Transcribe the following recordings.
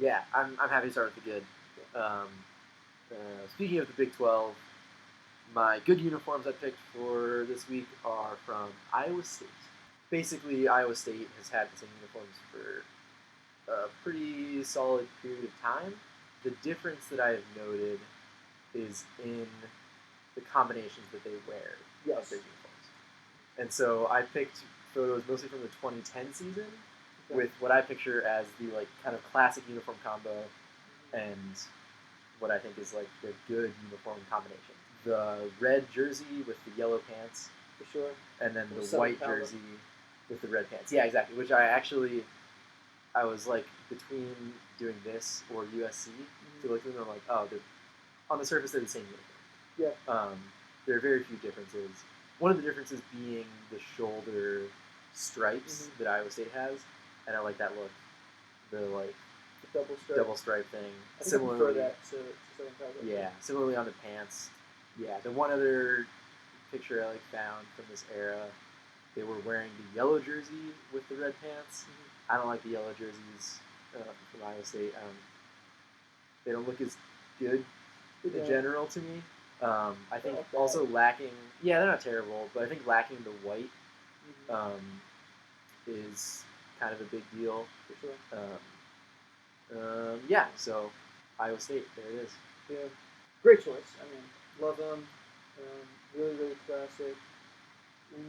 Yeah, I'm happy to start with the good. Um, Speaking of the Big 12, my good uniforms I picked for this week are from Iowa State. Basically, Iowa State has had the same uniforms for a pretty solid period of time. The difference that I have noted is in the combinations that they wear of their uniforms. And so I picked photos mostly from the 2010 season with what I picture as the like kind of classic uniform combo and what I think is like the good uniform combination. The red jersey with the yellow pants, For sure. and then the Southern white Cal. jersey with the red pants. Yeah, exactly. Which I was like between doing this or USC to look at them. I'm like, oh, on the surface they're the same uniform. Yeah. There are very few differences. One of the differences being the shoulder stripes that Iowa State has, and I like that look. The like The double stripe thing. I think I prefer that to Southern Cal. Yeah, similarly on the pants. Yeah, the one other picture I like found from this era, they were wearing the yellow jersey with the red pants. I don't like the yellow jerseys from Iowa State. They don't look as good in general to me. I think also lacking. Yeah, they're not terrible, but I think lacking the white is kind of a big deal. For sure. Yeah, so Iowa State, there it is. Yeah, great choice. I mean, love them. Really, really classic.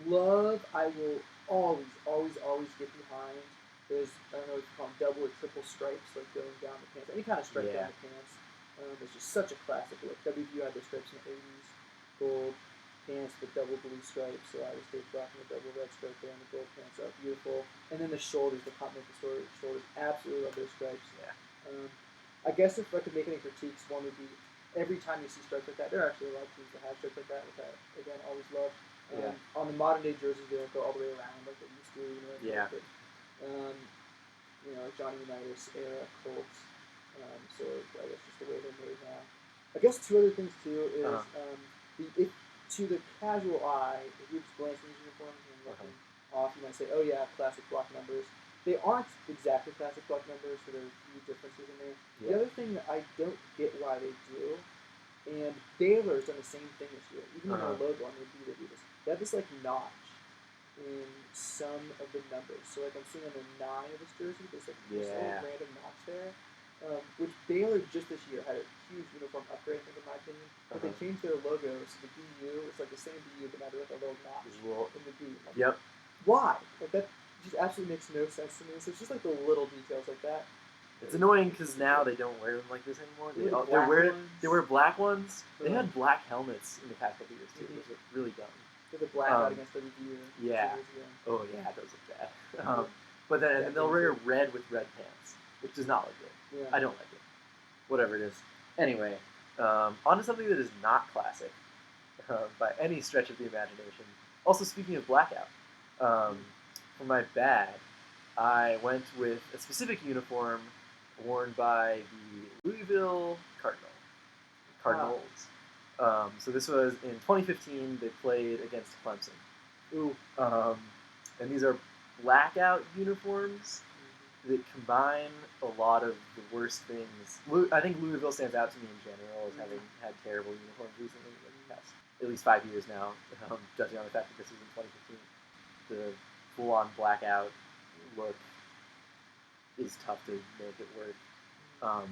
Love, I will always get behind. There's, I don't know if you call them double or triple stripes, like going down the pants. Any kind of stripe down the pants. It's just such a classic look. WVU had the stripes in the 80s. Gold pants with double blue stripes. So Iowa State's rocking the double red stripe there and the gold pants up. Beautiful. And then the shoulders, the complement the shoulders. Absolutely love those stripes. Yeah. I guess if I could make any critiques, one would be every time you see stripes like that, there are actually a lot of teams that have stripes like that, which I, again, always love. On the modern day jerseys, they don't go all the way around like they used to. Johnny Unitas era Colts. So I guess just the way they're made now. I guess two other things too is to the casual eye, if you just glance at these uniforms and looking off, you might say, "Oh yeah, classic block numbers." They aren't exactly classic block numbers, so there are a few differences in there. Yeah. The other thing that I don't get why they do, and Baylor's done the same thing this year, even in their logo on their B, they do this. They have this like notch in some of the numbers. So like I'm seeing on the 9 of this jersey, there's like this little random notch there. Which Baylor just this year had a huge uniform upgrade, I think, in my opinion. But they changed their logo, so the BU, it's like the same BU, but now they have a little notch in the B. Like, why? Like that just absolutely makes no sense to me. So it's just like the little details like that. It's annoying because now they don't wear them like this anymore. They wear black ones. They had black helmets in the past couple years too. Those are really dumb. The black out against WVU. Yeah. Oh yeah, those look bad. But then they'll wear red with red pants, which does not look good. Yeah. I don't like it. Whatever it is. Anyway, on to something that is not classic by any stretch of the imagination. Also, speaking of blackout, for my bag, I went with a specific uniform worn by the Louisville Cardinals. So this was in 2015. They played against Clemson. Ooh. And these are blackout uniforms that combine a lot of the worst things. I think Louisville stands out to me in general as having had terrible uniforms recently, like the past at least 5 years now, judging on the fact that this was in 2015. The full-on blackout look is tough to make it work.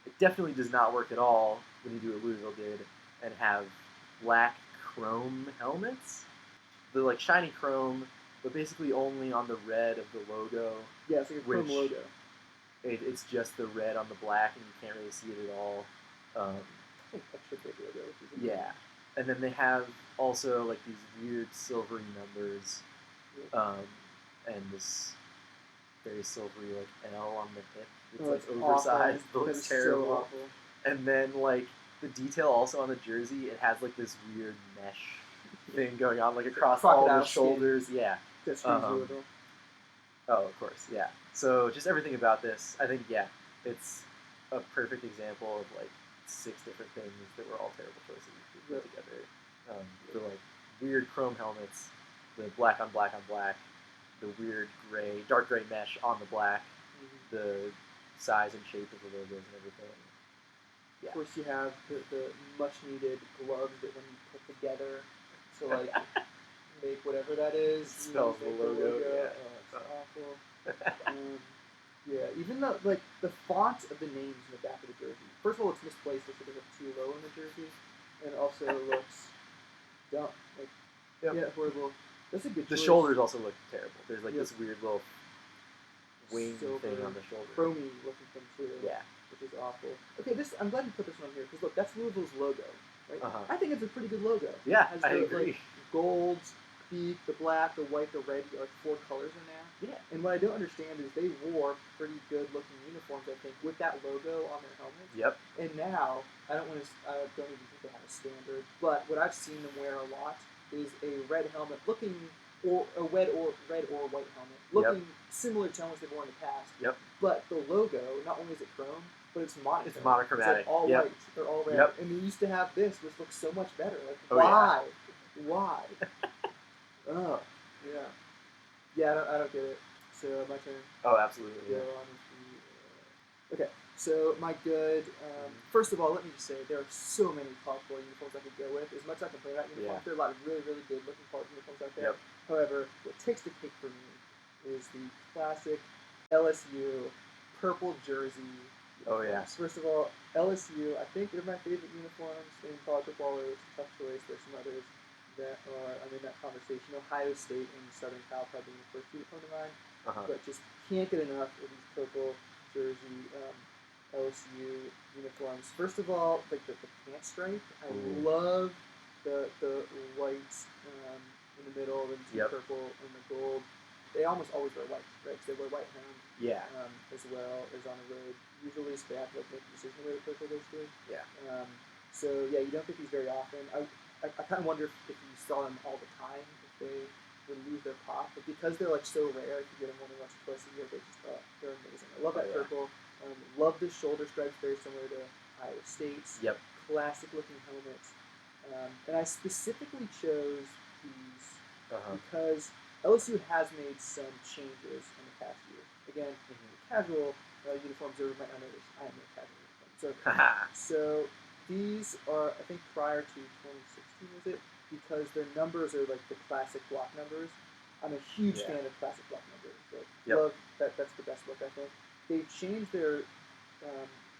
It definitely does not work at all when you do what Louisville did and have black chrome helmets. The like shiny chrome, but basically only on the red of the logo. Yeah, it's like a chrome logo. It's just the red on the black, and you can't really see it at all. Extra big logo. Yeah, and then they have also like these weird silvery numbers, and this very silvery like L on the hip. It's like oversized. It looks terrible. So awful. And then like the detail also on the jersey, it has like this weird mesh thing going on like across all the shoulders. Skin. Yeah. That's Louisville. Oh, of course, yeah. So just everything about this, I think, it's a perfect example of like 6 different things that were all terrible choices to put together. The like weird chrome helmets, the black on black, the weird dark gray mesh on the black, the size and shape of the logos and everything. Yeah. Of course, you have the much needed gloves that when you put together to like make whatever that is, Spells the logo. Yeah. Oh, it's awful. Yeah, even the font of the names in the back of the jersey. First of all, it's misplaced. It's sort of too low in the jersey, and also looks dumb. Like, Yep. yeah, horrible. That's a good The choice. shoulders also look terrible. There's like Yep. this weird little wing Silver, thing on the shoulder. Chromey looking thing too. Yeah. Which is awful. Okay, I'm glad you put this one here because look, that's Louisville's logo, right? Uh-huh. I think it's a pretty good logo. Yeah, it has I the, agree. Like, gold, beak, the black, the white, the red, like 4 colors in there. Yeah. And what I don't understand is they wore pretty good looking uniforms, I think, with that logo on their helmets. Yep. And now I don't even think they have a standard, but what I've seen them wear a lot is a red helmet looking, or a red or white helmet looking similar to ones they've worn in the past. Yep. But the logo, not only is it chrome, but it's monochrome. It's monochromatic. It's like all white. They're all red. Yep. And they used to have this, which looks so much better. Like, Oh, why? Why? Oh, yeah. Yeah, I don't get it. So, my turn. Oh, absolutely. Go Yeah. on with the, okay, so my good. First of all, let me just say there are so many college football uniforms I could go with. As much as I complain about uniforms, there are a lot of really, really good looking college uniforms out there. Yep. However, what takes the cake for me is the classic LSU purple jersey. Oh yeah. First of all, LSU, I think they're my favorite uniforms in college football. It's a tough choice. There's some others that I'm in that conversation. Ohio State and Southern Cal probably the first two that come to mind. But just can't get enough of these purple jersey LSU uniforms. First of all, like the pant stripe. I love the white in the middle and the purple and the gold. They almost always wear white, right? Because they wear white home. Yeah. As well as on the road. Usually, so they have to make a decision where to purple goes to. Yeah. So yeah, you don't get these very often. I kind of wonder if you saw them all the time, if they would lose their pop. But because they're like so rare, if you get them only once or twice a year, they're amazing. I love that purple. Love the shoulder stripes, very similar to Iowa State's. Yep. Classic looking helmets. And I specifically chose these because LSU has made some changes in the past year. Again, casual uniforms are might not notice. I am a casual uniform. So these are, I think, prior to 2016, was it? Because their numbers are like the classic block numbers. I'm a huge fan of classic block numbers. Love that. That's the best look, I think. They've changed their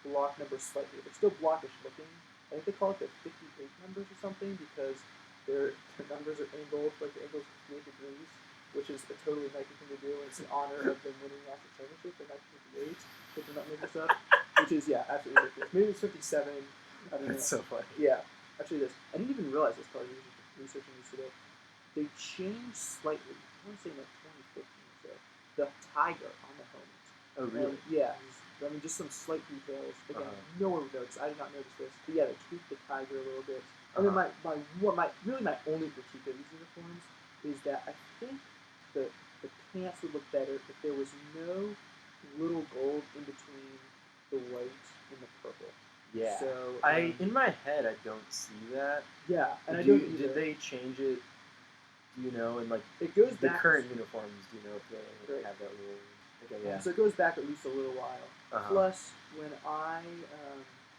block numbers slightly. They're still blockish looking. I think they call it the 58 numbers or something because their numbers are angled, like the angles 58 degrees, which is a totally Nike thing to do, and it's in honor of them winning the national championship in 1958. If they're not making this up, which is absolutely ridiculous. Maybe it's 57. I don't know. It's so funny. Yeah, actually it is. I didn't even realize this part of researching this today. They changed slightly. I want to say like 2015 or so. The tiger on the helmet. Oh really? Yeah. I mean, just some slight details. Again, no one would notice. I did not notice this. But yeah, they tweaked the tiger a little bit. And then my only critique of these uniforms is that I think the pants would look better if there was no little gold in between the white and the purple. Yeah. So in my head I don't see that. Yeah, and I don't either. Did they change it? Do you know? And like it goes the back, current uniforms, do you know if they have that little? Okay, yeah. So it goes back at least a little while. Plus, when I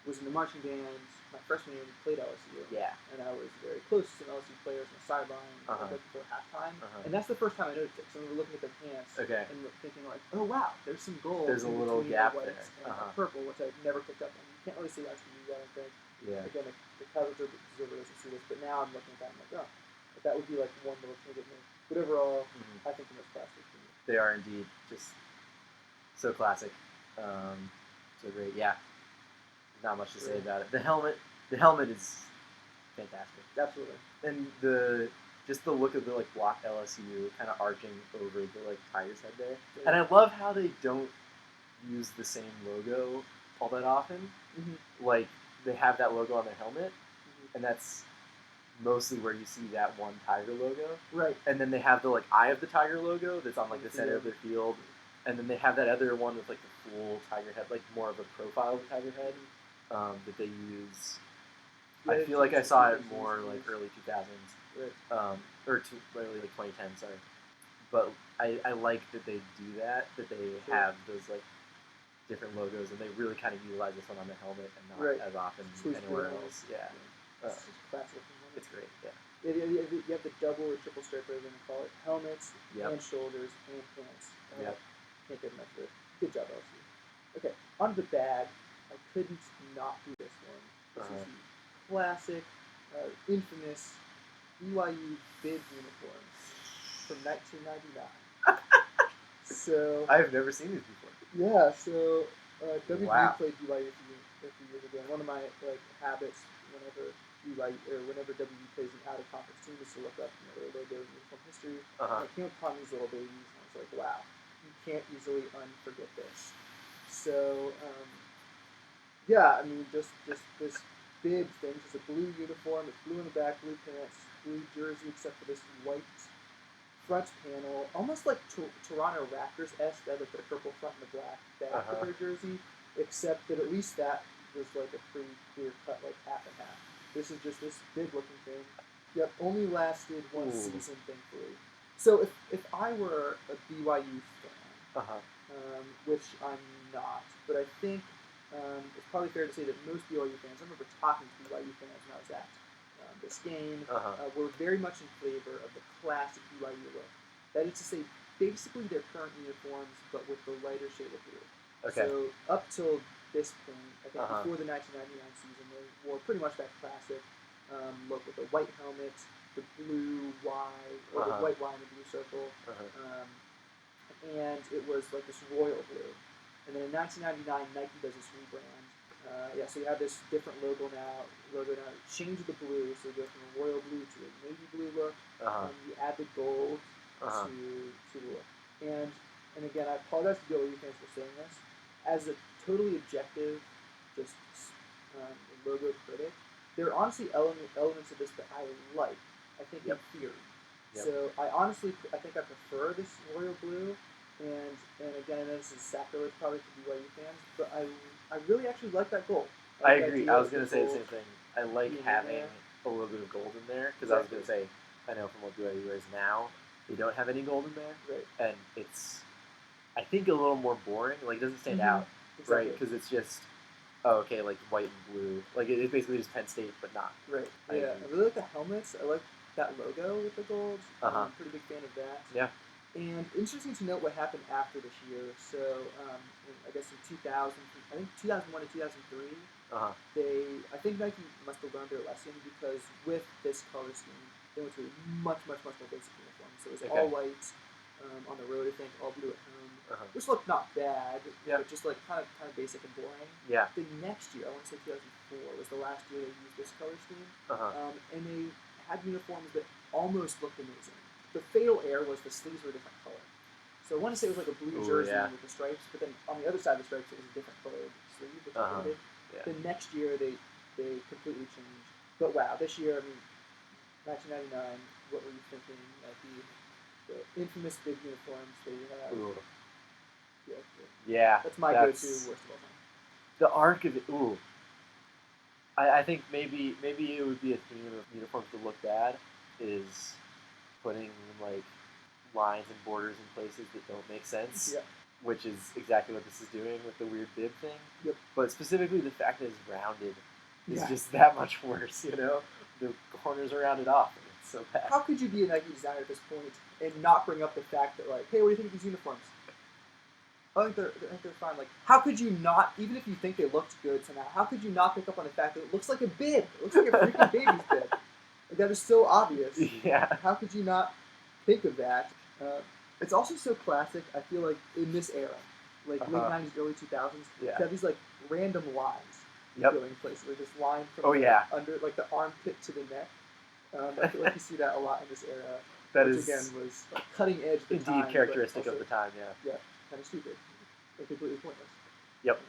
was in the marching band, my freshman year, we played LSU. Yeah. And I was very close to some LSU players on the sideline right before halftime. And that's the first time I noticed it. So we were looking at their pants and thinking like, oh wow, there's some gold. There's a little gap there. And purple, which I've never picked up on. You can't really see that TV, I don't think. Yeah. Again, the coverage observer doesn't see this, but now I'm looking at that and I'm like, oh, that would be like one little change of me. But overall, I think the most classic. They are indeed just so classic. So great. Yeah. Not much to say about it. The helmet is fantastic. Absolutely. And the look of the like block LSU kind of arching over the like Tiger's head there. Yeah. And I love how they don't use the same logo all that often. Like they have that logo on their helmet, and that's mostly where you see that one Tiger logo. Right. And then they have the like eye of the Tiger logo that's on like the center of the field. And then they have that other one with like the full tiger head, like more of a profile of the tiger head that they use. Yeah, I feel like I saw it more like early 2000s, early like 2010. Sorry, but I like that they do that. That they have those like different logos, and they really kind of utilize this one on the helmet and not Right. as often Squeeze anywhere through. else. Yeah, It's just classic. it's great. Yeah. You have the double or triple stripe, whatever you call it, helmets Yep. and shoulders and pants. Yep. Can't get enough of it. Good job, LSU. Okay, on to the bad. I couldn't not do this one. This is the classic, infamous BYU bib uniforms from 1999. So I've never seen these before. yeah, so WVU Wow. played BYU a few years ago. And one of my habits whenever whenever WVU plays an out of conference team is to look up their logo and uniform history. And I came upon these little babies, and I was like, wow, you can't easily unforget this. So yeah, I mean, just this bib thing. It's a blue uniform. It's blue in the back, blue pants, blue jersey, except for this white front panel, almost like Toronto Raptors-esque. They have like the purple front and the black back of their jersey, except that at least that was like a pretty clear cut, like half and half. This is just this big-looking thing. Yep, only lasted one season, thankfully. So if I were a BYU fan, which I'm not, but I think it's probably fair to say that most BYU fans, I remember talking to BYU fans when I was at this game, were very much in favor of the classic BYU look. That is to say, basically their current uniforms, but with the lighter shade of blue. Okay. So up till this point, I think before the 1999 season, they wore pretty much that classic look with the white helmet, the blue Y, or the white Y in the blue circle, and it was like this royal blue. And then in 1999, Nike does this rebrand. So you have this different logo now. Change the blue, so you go from a royal blue to a navy blue look. You add the gold to the look. And again, I apologize to BYU fans for saying this. As a totally objective, just logo critic, there are honestly elements of this that I like. I think in theory. So I think I prefer this royal blue. And again, I know this is sacrilege probably to BYU fans, but I really actually like that gold. I agree. I was going to say the same thing. I like having a little bit of gold in there because I was going to say, I know from what BYU wears now, they don't have any gold in there, right? And it's, I think, a little more boring. Like it doesn't stand out, right? Because it's just, like white and blue. Like it's basically just Penn State, but not. Right. I really like the helmets. I like that logo with the gold. I'm a pretty big fan of that. Yeah. And interesting to note what happened after this year. So, I guess in 2000, I think 2001 to 2003, I think Nike must have learned their lesson because with this color scheme, they went to a much more basic uniform. So it was all white on the road, I think, all blue at home, which looked not bad, but just like kind of basic and boring. Yeah. The next year, I want to say 2004, was the last year they used this color scheme, and they had uniforms that almost looked amazing. The fatal error was the sleeves were a different color. So I want to say it was like a blue jersey with the stripes, but then on the other side of the stripes it was a different colored sleeve, which I hated. The next year they completely changed. But wow, this year, I mean, 1999, what were you thinking? Like the infamous big uniforms that you have. Yeah. That's my go-to worst of all time. The arc of it. I think maybe it would be a theme of uniforms to look bad is putting like lines and borders in places that don't make sense, which is exactly what this is doing with the weird bib thing. Yep. But specifically, the fact that it's rounded is just that much worse. The corners are rounded off, and it's so bad. How could you be a Nike designer at this point and not bring up the fact that like, hey, what do you think of these uniforms? I think they're fine. Like, how could you not, even if you think they looked good somehow, how could you not pick up on the fact that it looks like a bib? It looks like a freaking baby's bib. Like, that is so obvious. Yeah. How could you not think of that? It's also so classic, I feel like, in this era. Like, late 90s, early 2000s. You have these, like, random lines going places. Like, this line from under, like, the armpit to the neck. I feel like you see that a lot in this era. Which, again, was like, cutting edge at the time. Indeed characteristic of the time, Yeah, kind of stupid. And completely pointless. Yep.